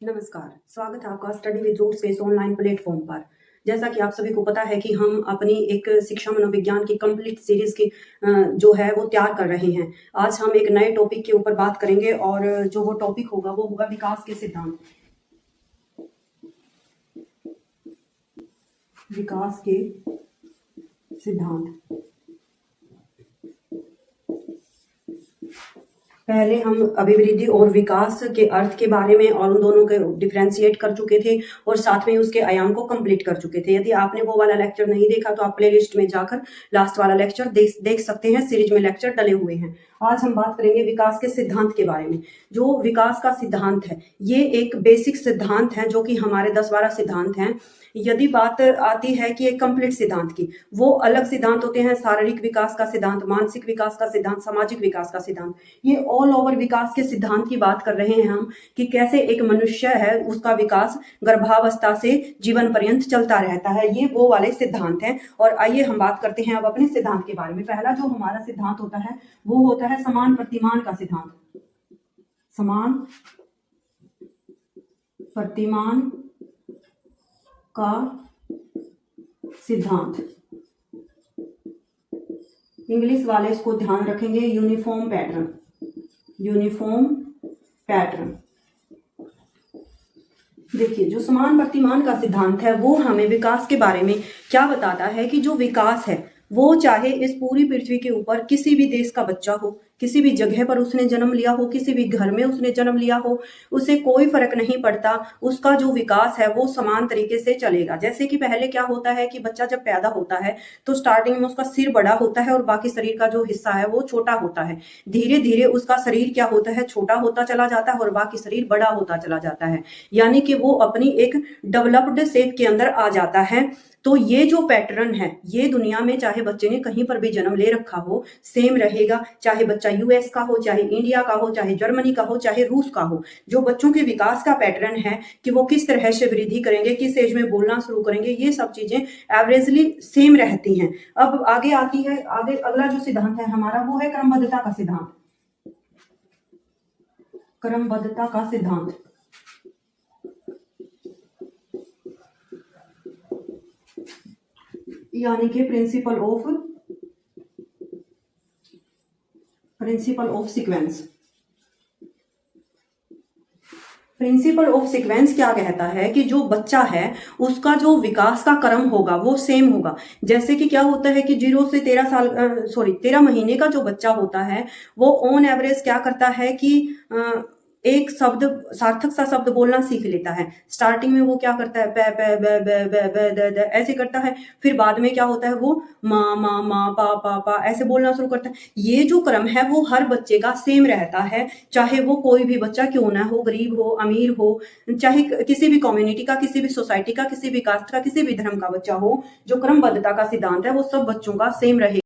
नमस्कार, स्वागत है आपका स्टडी विद रूट्स के इस ऑनलाइन प्लेटफॉर्म पर। जैसा कि आप सभी को पता है कि हम अपनी एक शिक्षा मनोविज्ञान की कंप्लीट सीरीज की जो है वो तैयार कर रहे हैं। आज हम एक नए टॉपिक के ऊपर बात करेंगे और जो वो टॉपिक होगा वो होगा विकास के सिद्धांत। विकास के सिद्धांत। पहले हम अभिवृद्धि और विकास के अर्थ के बारे में और उन दोनों के डिफ्रेंशिएट कर चुके थे और साथ में उसके आयाम को कंप्लीट कर चुके थे। यदि आपने वो वाला लेक्चर नहीं देखा तो आप प्लेलिस्ट में जाकर लास्ट वाला लेक्चर देख सकते हैं। सीरीज में लेक्चर डले हुए हैं। आज हम बात करेंगे विकास के सिद्धांत के बारे में। जो विकास का सिद्धांत है ये एक बेसिक सिद्धांत है जो कि हमारे 10-12 सिद्धांत हैं। यदि बात आती है कि एक कंप्लीट सिद्धांत की, वो अलग सिद्धांत होते हैं। शारीरिक विकास का सिद्धांत, मानसिक विकास का सिद्धांत, सामाजिक विकास का सिद्धांत। ये ऑल ओवर विकास के सिद्धांत की बात कर रहे हैं हम कि कैसे एक मनुष्य है उसका विकास गर्भावस्था से जीवन पर्यंत चलता रहता है। ये वो वाले सिद्धांत हैं। और आइए हम बात करते हैं अब अपने सिद्धांत के बारे में। पहला जो हमारा सिद्धांत होता है वो होता है समान प्रतिमान का सिद्धांत। समान प्रतिमान का सिद्धांत। इंग्लिश वाले इसको ध्यान रखेंगे, यूनिफॉर्म पैटर्न। Uniform pattern. देखिए, जो समान प्रतिमान का सिद्धांत है वो हमें विकास के बारे में क्या बताता है कि जो विकास है वो चाहे इस पूरी पृथ्वी के ऊपर किसी भी देश का बच्चा हो, किसी भी जगह पर उसने जन्म लिया हो, किसी भी घर में उसने जन्म लिया हो, उसे कोई फर्क नहीं पड़ता। उसका जो विकास है वो समान तरीके से चलेगा। जैसे कि पहले क्या होता है कि बच्चा जब पैदा होता है तो स्टार्टिंग में उसका सिर बड़ा होता है और बाकी शरीर का जो हिस्सा है वो छोटा होता है। धीरे धीरे उसका शरीर क्या होता है, छोटा होता चला जाता है और बाकी शरीर बड़ा होता चला जाता है। यानी कि वो अपनी एक डेवलप्ड शेप के अंदर आ जाता है। तो ये जो पैटर्न है ये दुनिया में चाहे बच्चे ने कहीं पर भी जन्म ले रखा हो सेम रहेगा। चाहे बच्चा यूएस का हो, चाहे इंडिया का हो, चाहे जर्मनी का हो, चाहे रूस का हो। जो बच्चों के विकास का पैटर्न है कि वो किस तरह से वृद्धि करेंगे, किस एज में बोलना शुरू करेंगे, ये सब चीजें एवरेजली सेम रहती हैं। अब आगे आती है, आगे अगला जो सिद्धांत है हमारा वो है क्रमबद्धता का सिद्धांत। क्रमबद्धता का सिद्धांत। यानी कि principle of sequence. Principle of sequence क्या कहता है कि जो बच्चा है उसका जो विकास का क्रम होगा वो सेम होगा। जैसे कि क्या होता है कि 0 से 13 महीने का जो बच्चा होता है वो ऑन एवरेज क्या करता है कि एक शब्द, सार्थक सा शब्द बोलना सीख लेता है। स्टार्टिंग में वो क्या करता है, प प ब ब ब ब द द ऐसे करता है। फिर बाद में क्या होता है वो माँ माँ माँ पा पा पा ऐसे बोलना शुरू करता है। ये जो क्रम है वो हर बच्चे का सेम रहता है, चाहे वो कोई भी बच्चा क्यों ना हो, गरीब हो, अमीर हो, चाहे किसी भी कम्युनिटी का, किसी भी सोसाइटी का, किसी भी कास्ट का, किसी भी धर्म का बच्चा हो। जो क्रमबद्धता का सिद्धांत है वो सब बच्चों का सेम रहेगा।